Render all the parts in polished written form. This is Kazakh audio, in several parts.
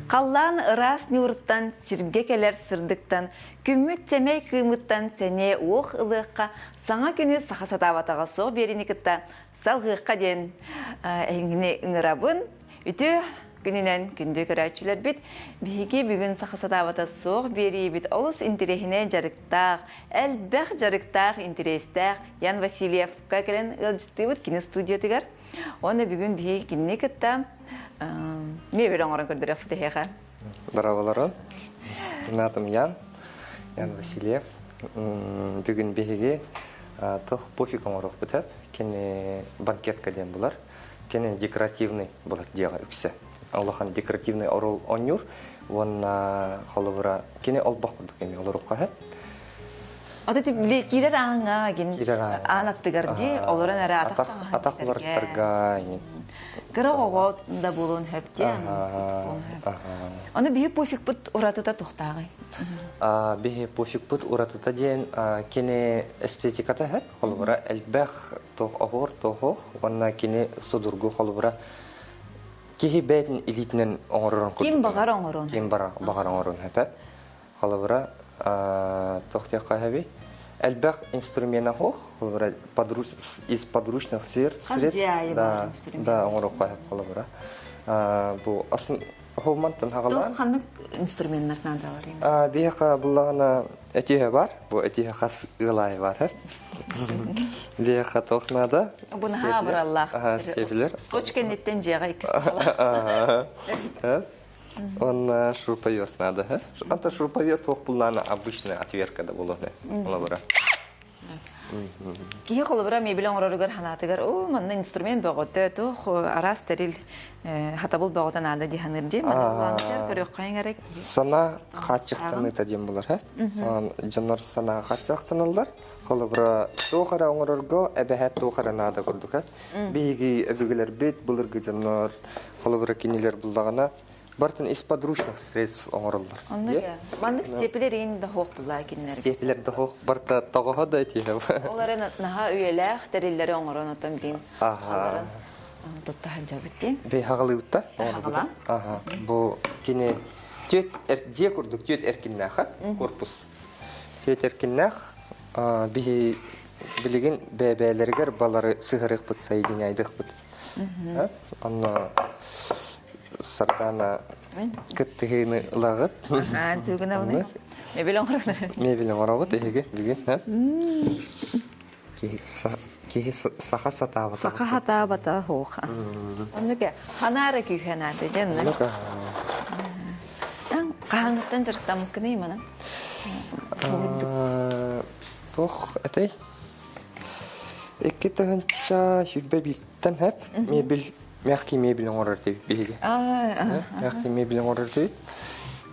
Қаллан ырас нюрттан, сирге келер сырдықтан, күмміт темей кымыттан сәне оқ ылыққа, саңа күні сақасатаватаға соқ берінікітті салғыққа ден әңгіне ұңырабын, үті күнінен күнді көрәтшілер біт, бейге бүгін сақасатавата соқ бері біт олыс интерехіне жарықтақ, әлбәқ жарықтақ интерестақ Ян Васильевқа келен ұлжытты бұд кені студиятығар. Оны бүгін бейге кені кітті мебел оңырын көрдірі футехеға. Браваларон. Атым Ян Васильев. Бүгін бейге тоқ пофиг оңырық бұтап. Кені банкетка ден бұлар. Кені декоративный бұлар деға үксі. Аллахан декоративный орол онюр. Оны қолыбыра кені олбақ құрдық еме олырыққа хәп. Ата кирер аңға ген аңаттығар де, оларын әрі атақ оларыттарға емен. Кыры оғау да болуын хөпте. Оны бейі пофиг бұд ұратыта тоқтағы? Бейі пофиг бұд ұратыта ден кені эстетиката хөп. Қолыбыра әлбәқ тоқ оғыр, тоқ, онына кені судырғы қолыбыра кейі бәйтін элитінен оңырырын көрдік. Кем бағар оңырын? Кем бағар оңырын хөп. Қолыбыра тоқтеққа хөбей. Әлбәқ инструмент хоқ, из подручных средств, да, оңырыққа хөп қолыбыра. Бұл асын хоумантын хағалан. Тоқ қандық инструменттарынан да бар ем? Бейіқа бұлағына әтеге бар, бұл әтеге қас ұлай бар хөп. Бейіқа тоқнада. Бұны ха бір Аллах. Скотч кенеттен жеға икісі Он шуруповерт надо, ха? Анта шуруповерт тоқ бұлланы обычная отвертка да бұлығны. Олабыра. Кие қолыбыра мебелен орарыгар ханатыгар, манна инструмент бағыты, тоқ арас тәріл хатабыл бағыты нада диханырды. Манна көрек қайын әрек. Сана қатшықтаны тәден бұлар, ха? Жанар сана қатшықтанылар. Қолыбыра тоқара оңырырға әбәхәт тоқара нада көрдік, ха? Бейгі әбігілер бет бұлырғы жанар. Қолыбыра кенелер бұлдағына бартын из подручных средств оңырылдар. Бандық степілер ең да хоқ бұлла кенелер? Степілер да хоқ, барта тағыға да әтейі. Оларын наға үйеләқ тәрелері оңырын отын бейін қаларын тұтта әлжа бітті. Бей хағалы ұтта? Хағала? Бұл кене де көрдік, түйет әркіннәқ, корпус. Түйет әркіннәқ, бей білеген бәбәлергер балары сығырық бұд, сайден айдық бұд. Анна сардана кіттігіні ұлағыт. Түгіна бұны? Мебел оңырағыт? Мебел оңырағыт, еге, білген. Кейі сақа сатабата. Сақа сатабата хоқ. Онығы ханары күйхенады ден? Онығы. Қағаңыттан жырықтан мүмкін емені? Тоқ, әтей. Екі тұғынша жүрбе білттен әп, мебел мягкий мебель оңырыр дейт бейге. Мягкий мебель оңырыр дейт.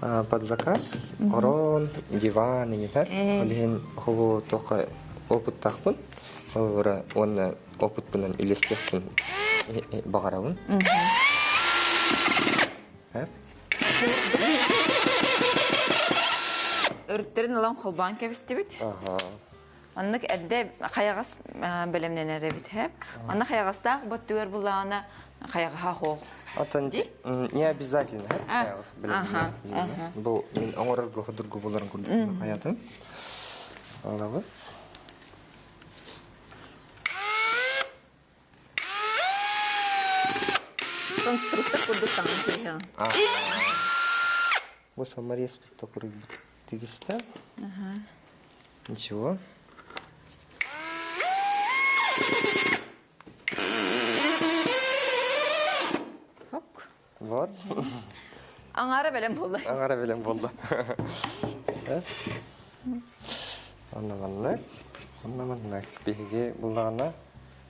Под заказ, орон, диван, олеген құғы тоқы опыт тақпын. Оны опыт бұнан үлестекпін бағарауын. Үрттерін ұлан қолбан кәбісті біт? Оннық әдді қаяғас бөлімнен әрі біт. Онны қаяғастақ бұт түгер бұлағына қаяға хоқ. Не обязательно қаяғас бөлімнен. Бұл мен оңырырғы құдырғы боларын көрдім қаятым. Алабы. Конструктор көрдік таңын кейі. Бұл самарес бұтта көріп тегісті. Ничего. Вот. Аңары бәлем болды. Аңары бәлем болды. Оннаманнақ. Беге бұллағына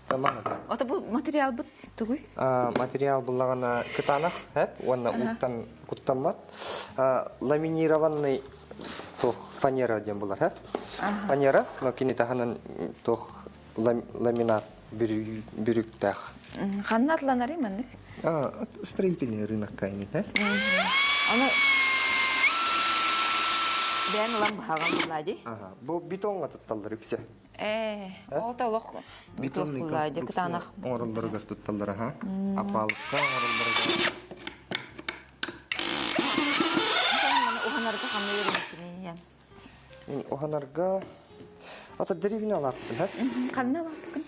таманады. Ота бұл материал бұд түгій? Материал бұллағына күтанақ, оны ұттан күттамат. Ламинированный фанера ден бұлар. Фанера, кені тағынан ламинат бүріктәқ. Қанын атланар емәнік? Строительный рынок кайнет, да? Оны бән ұлан бағаған бұлады? Бұл бетонға тұтталдар үксе. Ол таулық бұлады, күтанақ. Оңырылдырғыр тұтталдар, апалыққа оңырылдырғыр. Ейренкіне, Мен оғанарға ата деревіне алаптым, хәп? Қанна бақтықын?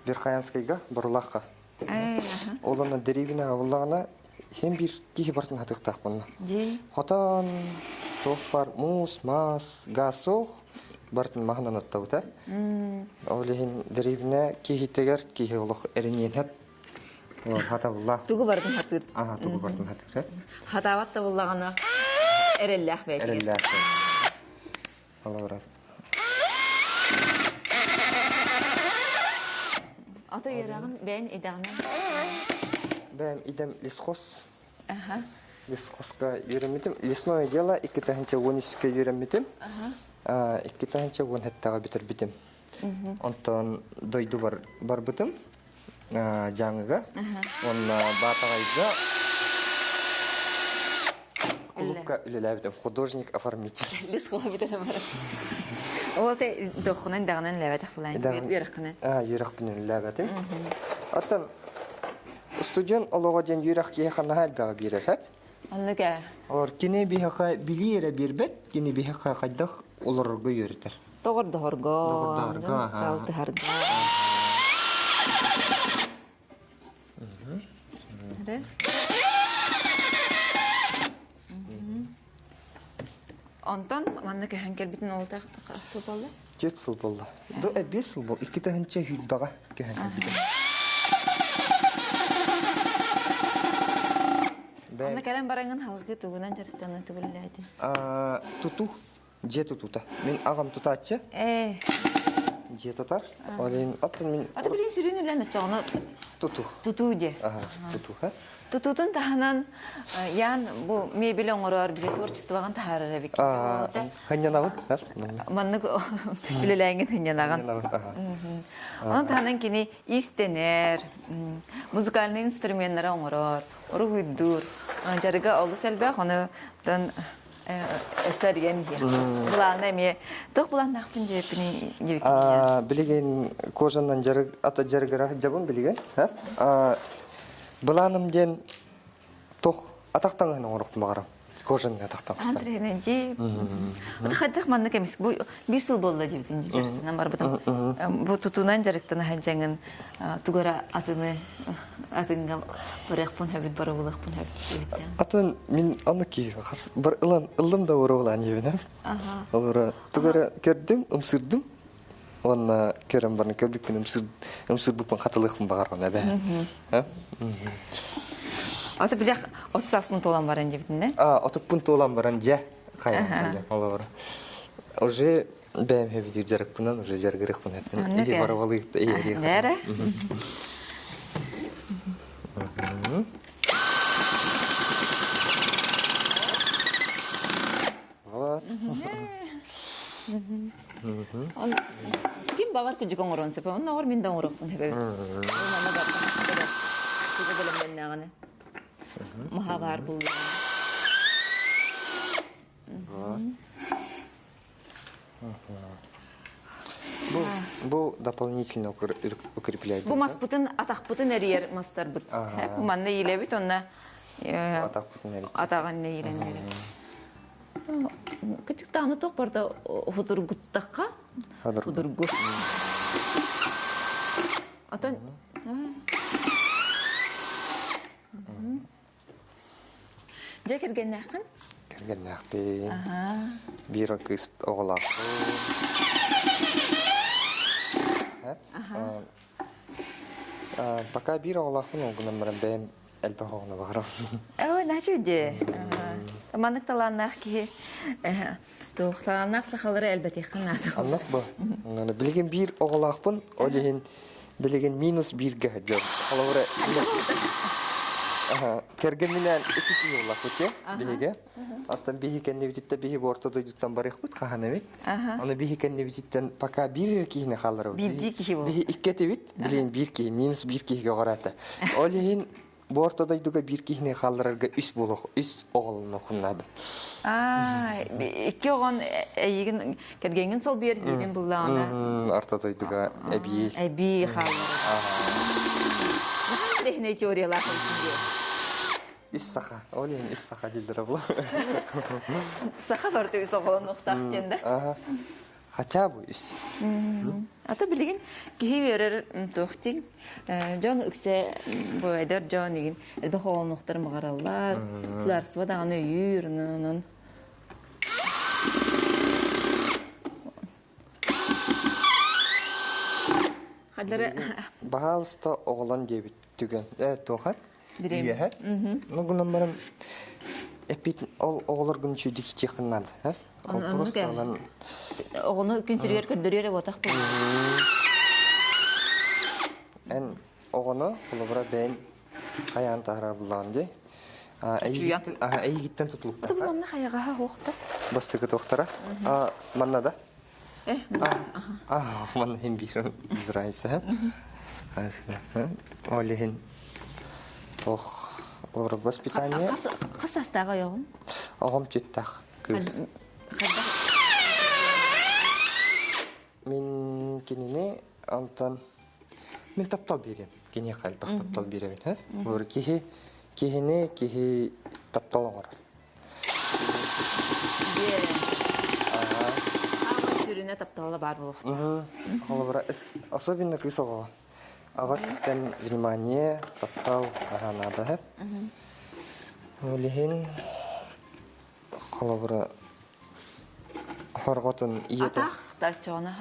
Верхаянскайға бұрылаққа. Оланы деревіне авылағына хем бір кейі бартын хатықтақ бұнна. Дей. Хотан, тоқ бар, мус, мас, газ соқ бартын мағынан аттауыта. Олеген деревіне кейі тегер, кейі олық әрінен хәп. Хата бұллақ. Туғы бардың хатыр. Туғы бартын хатыр, хәп. Хатаватта бұллағына әрелләқ бәйкер. Әрілләқ. Ала барады. Ата ерағын бәйін едағынан? Бәйім идем лесхоз. Лесхозға үйремедім. Лесное дело 2-13-ке үйремедім. 2-10 бітір бітім. Онтан дойду бар бітім. Жаңыға. Онна батағайға клубқа үлеләбідім. Художник-оформитель. Лесхоға бітірі бар. Ол те доқынан дағынан ләбәтіқ бұлайын. Үйраққынан. Үйрақ бінен үлеләбәтім. Аттан студент олуға ден үйрақ кейхана әлбәға берер, хәп? Онлыға? Олар кене бейхақа білейері бербет, кене бейхақа қайдақ оларғы үйретер. Тоғырдығырға. Тоғырдығырға. Талтығырға. Онтан, манна көһән кәлбітін олта қасыл болды? 7 сыл болды. 5 сыл болды. 2-тәһінче үйдбаға көһән кәлбітін. Онна кәлем бараңын халқы туғынан жарықтаны түбілләді. Туту, же тутута. Мен ағам тутатшы. Же тутар. Олен аттын мен... Аты білін сүрін үлән атчағына Туту. туту де. Туту, ха? Тутутун таханан ян бу мебель оңорор биле творчествоган тахарара бик. Ханянавын, ха? Манны билеләңген ханянаган. Онан таханан кини истенер, музыкальный инструменттер оңорор, ругуйдур. Онан жарыга алды сәлбә ханы дан эсерген я. Буланы ме тох булан нахпын жепини жебек. Билеген кожаннан жарык ата жарыгара жабын билеген, ха? Бұланым ден тоқ атақтан ғана орықты мағарам. Кожаның атақтан қыстар. Андреймен жеп. Бұты қайдақ манны кәмес. Бұл 1 сыл болды жебден жарықтынан бар бұтым. Бұл тұтуынан жарықтан әжәңін тұғара атынға барақпын әбіт бары болақпын әбіт. Атын мен аны кейі. Бір ылым да оры олан ебін. Олары тұғара көрдім, ұмсырдым. Онна көрем барны көрбікпен өмсір бұпын қатылықпын бағарған әбі. Аты білек 30 пұнт olan баран жебітінде? 30 пұнт olan баран жа қайын. Уже бәйім хебедер жарықпынан, уже жарғырықпын әттім. Ие барып алығықты, ие рейқпын. Нәрі? Вот. Ким бағар күджік оңырын сөпі? Оның ауыр мен де оңырықпын әбі. Мама баққан. Күзі білімден нағаны. Мұха бар бұл. Бұл дополнительно укрепляет. Бұл мас бұтын, атақ бұтын әрер мастар бұт. Манны еле біт, онна Атақ бұтын әрер. атаған не елен әрер. Кычыкта аны тоқ барда худургуттаққа? Худургут. Атан... Жа кірген нәқін? Кірген нәқпен. Бір қыст оғылақпын. Пока бір оғылақпын, оғынан барам бәйім әлбі оғына бағырам. Нәчу де. Манық таланнақ ке, тоқталаннақ сақалары әлбәте қанады. Аннақ ба? Білген бір оғылақпын, олеген білген минус бірге жау. Қалауыра керген менен 2 оғылақ өте, білге. Аттан бейі кәнне бітетті бейі ортада жұттан барық бұд, қаған әмек. Оны бейі кәнне бітеттен пока бір кейіне қалары өт. Бірді кейі бұл. Бейі 2 бит, білген бір кей, минус бір кейге қараты. Олеген bu ortadaydığa bir kihne kallararga üç oğulun okunnadı. İki oğun eğin kergengin sol bir yerin bullağına. Ortadaydığa ebi. Ebi kallararga. Nasıl rehne teoriyalar konusunda? Üç saka. Olin üç saka dildir bu. Саха барды үс оғылын ұқтақ тенді. Aha. Хотя бы üç. Ата білеген кей берер тоқтин. Жон үксе бойдар жон еген. Әлбі оғылын ұқтар мағаралар. Сыларсыва дағаны үйірінін. Қадыры... Бағалыста оғылан дебіт түген. Тоған. Дирем. Үйе, ну, гынан барам, әпет ол оғылар күн чүйді кете қыннады. Ол просто олан... Оғыны күн сіргер көрдірері отақ бұл. Ән оғыны, бұл бұра бәйін қаян тағырар бұлаған де. Әйгіттен тұтылып. Ата бұл онына қаяға оқты? Бастығы тоқтара. Манна да? Манна хем бейрін израйсы. Олеген тоқ олар воспитание. Қас астаға еғын? Оғым теттақ кыз. Мен кеніне антан мен таптал берем. Кене қалпақ таптал беремін. Олар кехіне таптал оңырар. Ағын түріне тапталы бар бұл. Олар особенно кыз оға. Ағаттан внимание таптал ағанады. Олеген қалабыра хорғотын иеті. Атақ тақчағына?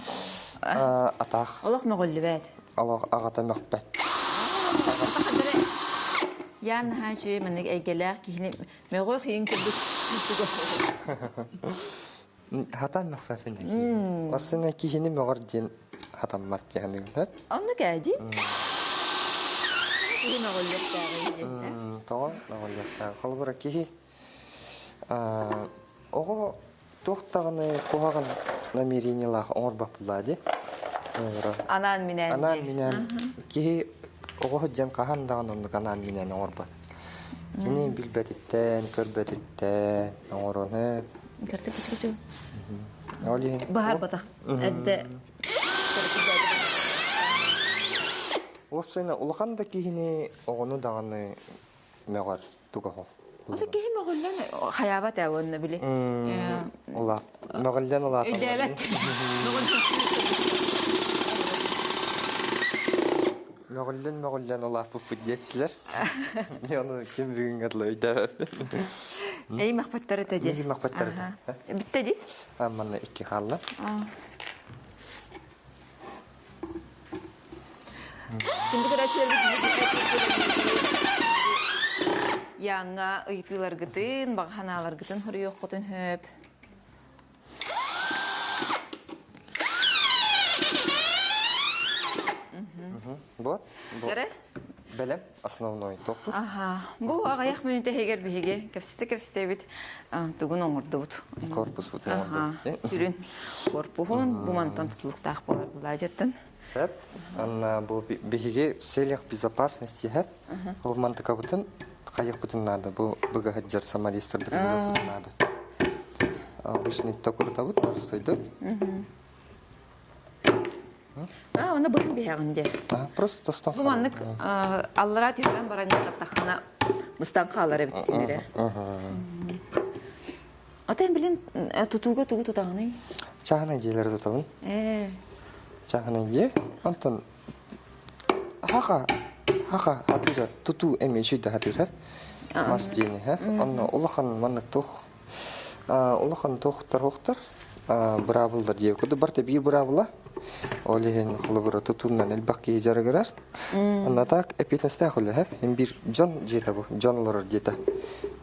Атақ. Олық мәғілі бәді? Олық ағата мәқбәт. Ян ханчы мәнік әйгеләқ кейіне мәғой қиын күрдік. Хатан мәқфәфін әйі. Осына кейіне мәғыр ден хатан мат яғын өңіп. Оны кәді? Кейі мәғілі бәді? Тоға мәғілі бәді. Қалыбыра кейі оғы тоқтағыны қоғаған намерениялағы оңыр бапылады. Анан минен. Анан минен. Кейі оғы жан қағандағын оңдық анан минен оңыр бат. Кені білбәтіттен, көрбәтіттен оңыр оңып. Кәрті күчі-күчі. Бағар батақ. Әдді. Опсайна улахан да кейіне оғыны дағаны мәғар тұға хоқ. Ата кейі мәғілден қаябат әуінні білі. Ола. Мәғілден ола аталады. Өйдәбәт. Мәғілден ола бұппыд детчілер. Мен оны кем бүгін ғадылы өйдәбәт. Эй мақпаттары тәді? Ей мақпаттары тәді. Бітті ді? Манна икі қалла. Şimdi Яңа ыйтылар гытын, бағаналар гытын хұры yok қотын хөп. Вот. Кәрі? Бәлем, основной топ бұд. Бұл ағаяқ мөнінті хегер бігеге, кәпсіте бет тұғын оңырды бұд. Корпус бұд оңырды. Сүрін корпуғын, бұмантан тұтылықтақ болар бұл әжеттін. Сэп, анна бұл бігеге селях безопасности хэп, бұл мантыка бұтын қайық бұтын надо, бұл бұға хаджар самаристр бірінде бұтын надо. Обычный токурда бұд, барыстойды. Оны бұғын бігеғінде. Просто тостан қалар. Бұманлық аллара түйген бараңыз таттақына бұстан қалары біттім бере. Атайын білін тұтуға тұғы тұтағыны? Чағына дейлер тұтағын. Чағына де, антон хақа хатыра тұту әмен шүйді хатыра мас жені. Онна ұлақан маннық тоқ, ұлақан тоқтар оқтар бұрабылдар дев. Көді барта бір бұрабыла, олеген құлы бұра тұтуынан әлбақке жарығырар. Онна так әпетнесті құлы, бір жон жета бұл, жон оларыр жета.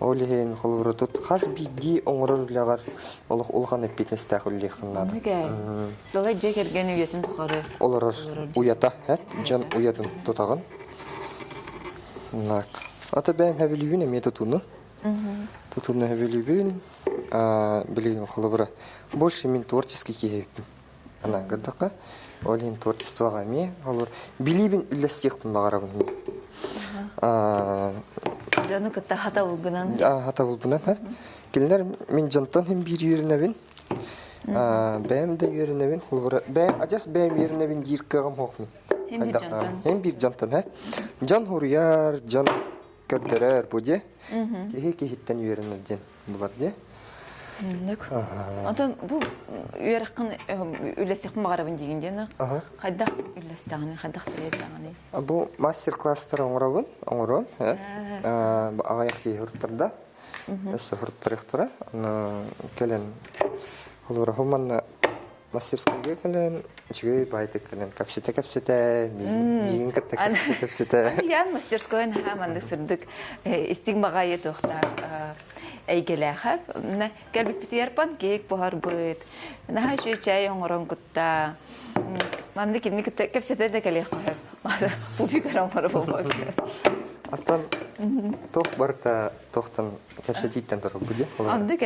Олеген құлы бұра тұт қаз бейді оңырыр лағар ұлақан әпетнесті құлы қыннады. Солай жек ерген үйетін тұқары? Оларыр уята, жон уятын тұтағын. Ата бәйім әбілігін әме тұтуны. Тұтуны әбілігін білеген құлы бұра. Больше мен творческий кейіппін. Ана ғырдаққа. Олеген творчествоға әме. Білейбін үлләстеқпін бағарабын. Жаны күтті хата ұлғынан? Хата ұлғынан. Келінер мен жантан hem bir үйерінәбін. Бәйім де үйерінәбін. Бәйім, ажас бәйім үйерінәбін дейір қағым хоқмын. Hem bir janttan. Jan huruyar, jan көрдөрөр бу де. Кихиттен үйренерден булар де. Нөк. Антон бу үйрәккән үләсек магарабын дигәндә, кайда үләстәгәне, кайда тәгәне. Бу мастер-класстар оңрабын, оңром, агаяк тиһуртырда. Эссе хурттырыктыра. Келен олора хоманна мастерскойга келен, чугай байтык келен капсета, диген капсета. Я мастерскойн хаманды сырдык истигмага етохта. Әйгеләхәп, менә кәлбит битәр панкейк бахар бит. Менә һәчә чәй оңрон кутта. Манды кимни кепсәтә дә кәләх кәһәп. Бу фикер оңрон булмак. Аттан тох барта тохтан кепсәтиттән торып буди. Андык.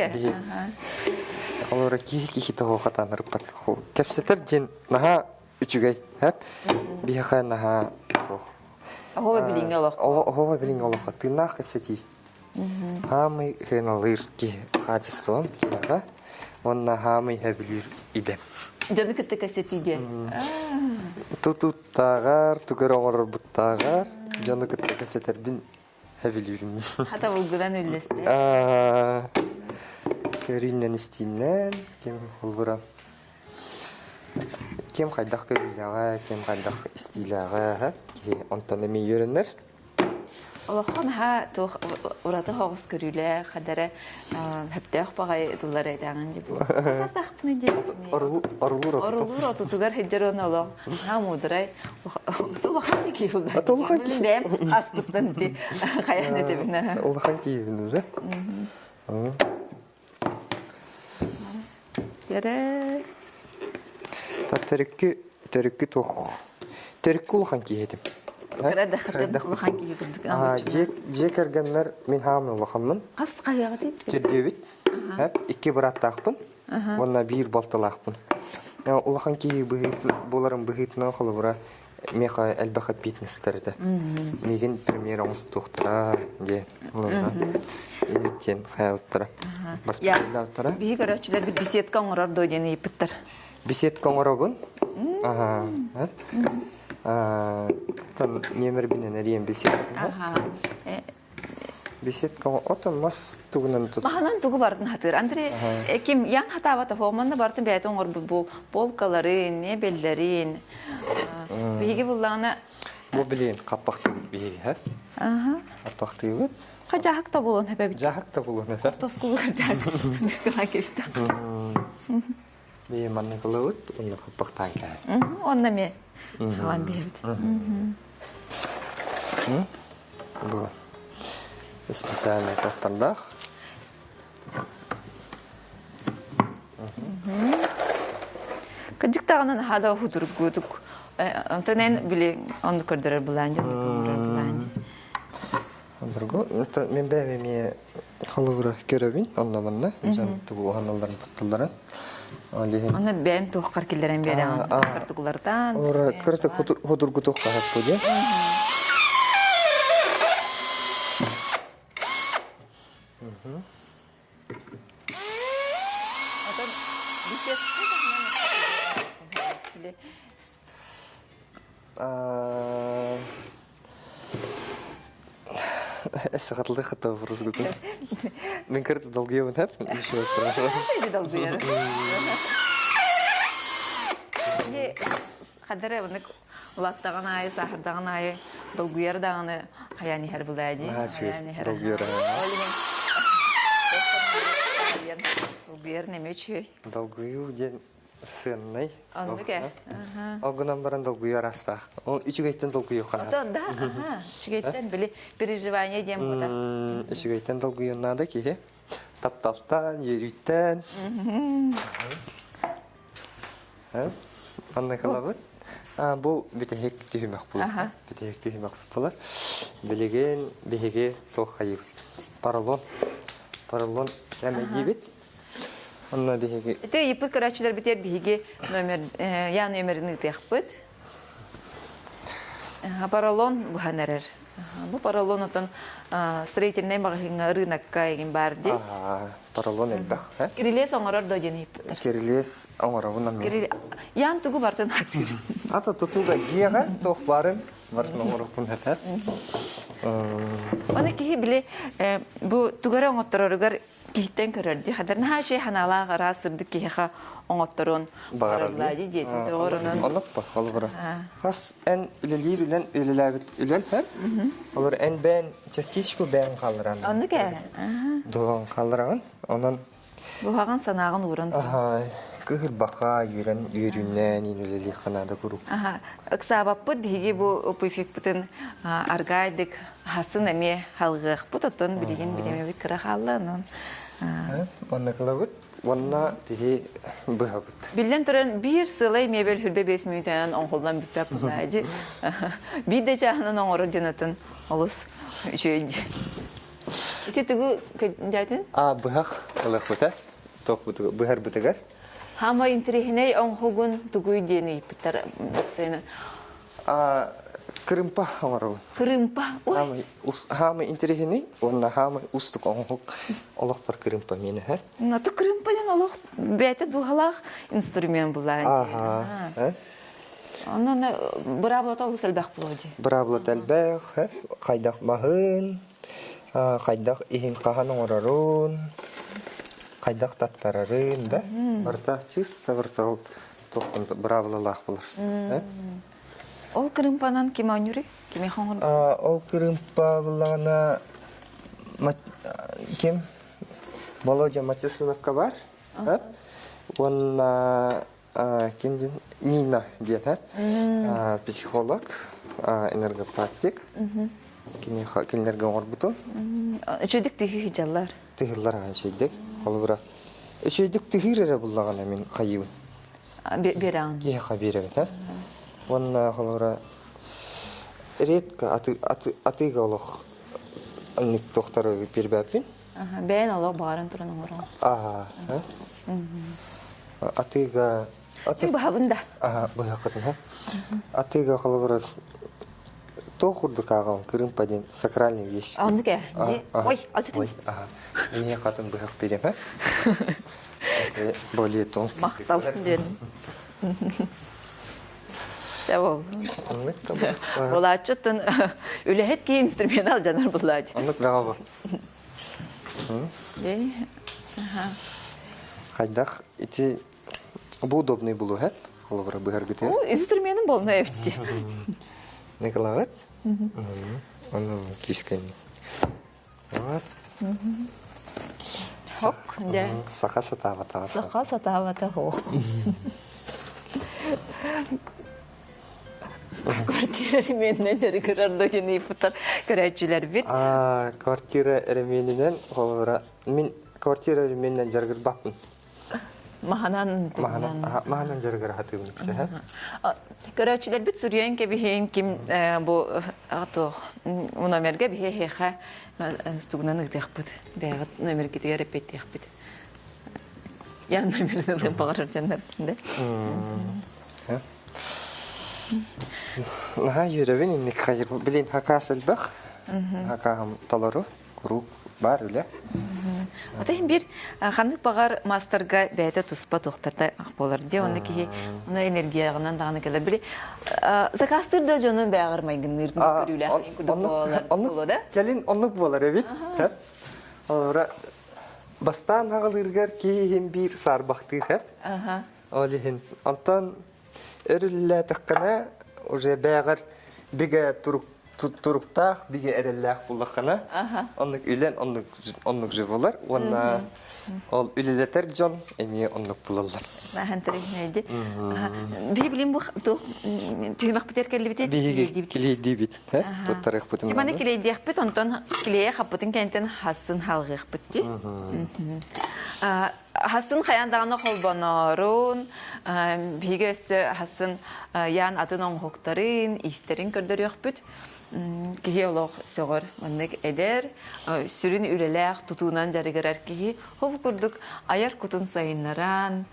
Алар кихи того хатаныр кат. Кепсәтер дин наһа үчүгәй, һәп. Биһә наһа тох. Ова билиң алак. Ова билиң алак. Тына кепсәти. Хамы хеналыр ки хадислом кига онна хамы хәбилүр иде. Жаны китте кассетиде. Тутуттагар, тугыраңыр буттагар, жаны китте кассетердин хәбилүрүм. Хата булгыдан үллесте. Кериннен истиннен кем холбура. Кем кайдак көрүләгә, кем кайдак истиләгә, ки онтаны ми йөренер. Аллахан ха тох ураты хагыс көрүлә, хәдәре хәптәх багай дулар әйтәгән дип. Састахны дип. Орлур атугар хәҗәрән ала. Һәм удрай. Тулахан киюлар. Тулахан киюлар. Аспыттан ди. Хаяны дибенә. Улахан киюн үзе. Яре. Төрекке тох. Төрекке улахан киедим. Жекергенмер мен хамын улахамын. Қас қаяғы дейіп? Төрдебет. Икі бір аттақпын. Онна бір балталақпын. Улахан кейі боларын бұғытына қылы бұра меқа әлбақат бетіністірді. Меген премьер оңыз тоқтыра де. Еметтен қаяуттыра. Бейік өрәтшілер бесетка оңырар дойдені епіттір. Бесетка оңырабын? Тан немер бинен әриен бесетка. Бесетка отын мас тугунан тут. Маханан тугу бардын хатыр. Андре ким ян хатабата фоманна бардын бәйтін оңыр бұл полкаларын, мебеллерин. Бейге бұллағына... Бұл білейін қаппақты бейге, хәп? Қаппақты бейге? Қажағық та болуын әпәбі? Жағық та болуын әпәбі? Тоскулар жағық. Дүркіла кепісті. Бейе манны қылы өт, оны қаппақтан кәй. Онна ме? Қалан бейбіт. Бұл. Специальный тоқтандақ. Каджиктағынан хада худур гудук. Антонен біле онды көрдірер бұланды. Мен бәйме қалуыра көрөбін, онна манна. Жан тұғы оғаналарын тұттылдарын. Оны бәйін тоққар келдерен бәрі картығылардан. Олара кірті худургу тоққа хат бұд, е? Әсі қатылды қаттағы бұрыз күтін. Мен кірті долгиевін әп, еще осталығы. Әді долгиевін. Қадыры бұны ұлаттаған айы, сахырдаған айы, долгиевдағаны қаяны әр бұл әді. Долгиев. Долгиев неме үші? Долгиев ден сыннай. Ондыке? Олғынан баран долгиев растақ. Ол үшігейттен долгиев қанат. Да, үшігейттен білі переживание дем бұда. Үшігейттен долгиев нада ке? Тап-таптан, ерүйттен. Анны қалабыд? Бұл бітехек түйімек бұл. Бітехек түйімек бұл. Білеген бігеге тоқ қайып. Паралон. Паралон әмі дейбет. Онна бігеге... Әті епіт көрәтшілер бітер бігеге ян өмірінің тәқпіт. Паралон бұған әрір. Бұл паралон отын строительный бағығыңа рынаққа еген бар де. Паралон әлбәқ. Кирилес оңырар дойден ептіттір. Кирилес оңырар бұнан мен. Ян тұғы бартын актив. Ата тұтуға жиеға тоқ барын. Бартын оңырар бұн әпәп. Оны кихи биле бу тугара оңоттороругар кихиттен көрөрдү. Хадарна ха шей ханала гара сырдык кихиха оңотторун баралады деди тоорунун. Онукпа, холбара. Хас эн үлелир үлен үлеләбит үлен һәм. Олар эн бен частичку бен калдыран. Оны ке? Дуан калдыраган. Онан Бу хаган санагын урын. Кыгыр бака юрен юрүннән үлели ханада куруп. Ыксабаппы диги бу пуфик бутын аргайдык хасын эме халгых бутотон билген билемебит кыра халланын. Онна калагыт, онна тиги быхабыт. Билен туран бир сылай мебел хүрбе 5 минуттан оңголдан биппеп булайды. Бидде жахынан оңору жанатын олус жөйди. Ити тугу көндәтин? Быхак калагыта. Ток бутуга быхар бутугар. Хама интерехне оңхугун тугуй дени питер оксена. Крымпа хамару. Крымпа. Хама интерехне, онна хама устук оңхук. Олох бар крымпа мени ха. Наты крымпадан олох бете духалах инструмент булай. Онна браблата олус элбах булоди. Браблата элбах, кайдак махын, кайдак ихин каханын орарун. Кайдак таттарарын да барта чисто вертал тоқтын бравлалах булар. Ол крымпанан ким анюри? Ким хонгон? Ол крымпа булана ким Володя Матисыновка бар. Он ким Нина диет, психолог, энергопрактик. Кинерге орбутун. Чөдик тихи хижаллар. Тихиллар чөдик. Холбара. Өчөйдүк тихирере буллаган мен кайыбын. Беран. Ке хабирен, ха? Онна холбара редко атыга олох ник тохтары бербепин. Бен олох барын туран орон. Атыга Син бахабында. Бахакатын, ха? Атыга холбара тохурдук агам крымпаден сакральный вещь. Онды ке? Ой, алтытымыз. Мне катын бахак берем, ха? Более тонкий. Мақталсын дедім. Сәвол. Ола чыттын үләхет ке инструментал жанар бұлады. Анық баға Хайдақ, ити бұл удобный болу, ха? Олығыра бұғар күтер. Ол инструментін болуна әбітті. Не калават? Оны кишкен. Вот. Хок, да. Сақа сатава. Сақа сатава хок. Квартира ременінен жәрі көрерді жені бұтар көрәтшілер бет. Квартира ременінен, мен квартира ременінен жарғыр баппын. Маханан жарғыр хатығын кісі, ха? Көрәтшілер бет сүрген кебіхейін кім бұл ағатоқ номерге бігей хейха стугнан ұқтық бұд. Бәғыт номер кетіге репеттек бұд. Ян номерінен бағарыр жандар бұнда. Наха жүрәбін инник қайыр. Білін хақа сәлбақ. Хақағым талару. Құруқ бар үлі. Отайын бір қандық бағар мастерға бәйті тұспа тоқтарда ақ болар. Де оны кейі энергияғынан дағаны келер. Білі закастырда жонын бәғырмайгын үргін көрілі ақын күрдік болар. Келін онық болар, әбет. Бастан ағылырғар кейін бір сарбақтыр, әп. Олихін. Антон өрілі таққана, уже бәғыр бігі туруктах, бігі әрілләқ бұллаққана. Онық үлен, онық жывылар. Онна ол үлелетер жон, әме онық бұлалар. Мәхін түрігінейді. Бей білейін бұл түйімақ бітер кәлі бітер? Бейгі келейді бит. Тоттарық бұтын. Деманы келейді әқпіт, онтан келейе қаппытын кәнтен хасын халғық бітті. Хасын қаяндағыны қолбанарын, бейгі өсі хасын ян атын оңғықтарын, истерін көрдір өқпіт. Кихи олох соғыр маннек эдер, сүрін үлеләқ тұтуынан жарығырар кихи. Хоб күрдік аяр күтін сайынларан,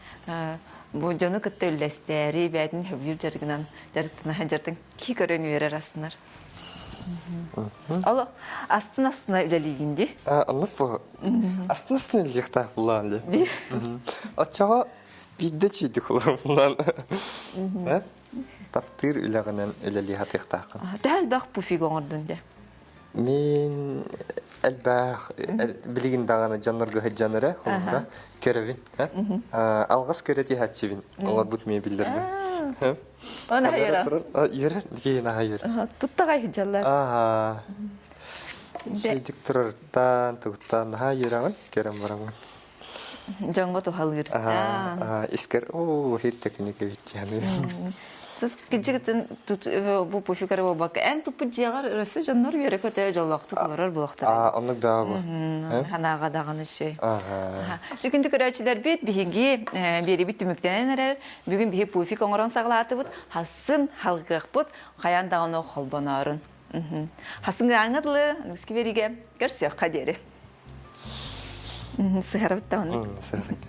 бұл жоны күтті үлләстәрі бәйтін хөбір жарығынан жарықтына жардың ки көрін үйерер астынар. Ало, астын-астына үлелігінде? Анық бұл, астын-астына үлеліктақ бұлан. Атчаға бидді чейді құлым бұлан. Таптыр үләғінен үләлі хатықтақын. Дәл дақ пуфиг оңырдың де? Мен әлбәқ білеген дағаны жаннарға хаджаныры, қолымыра көревін. Алғас көреті хатчевін. Олар бұт мен білдірмін. Оны хайыра. Ерер, кейін хайыр. Тұттағай хүджалар. Шейдік тұрардан, тұқтан хайырағын, керем барамын. Жаңға тұхалыр. Искер, хиртекіні көвет яны. Сіз кіжігітін бұл пуфикары бұл бақы. Әм тұппы жияғар үрісі жаннар берек өте жалақты қаларар бұлақтар. Оны бәға бұл. Ханаға дағын үші. Жүкінді көрәчілер бет бігі бері біт түміктенен әрер. Бүгін бігі пуфик оңыран сағылаты бұд. Хасын халғық бұд. Қаян дағын о қолбанарын. Хасынғы аңырлы, үскі беріге көрсек қадері. Сығарып тағын. Сығарып.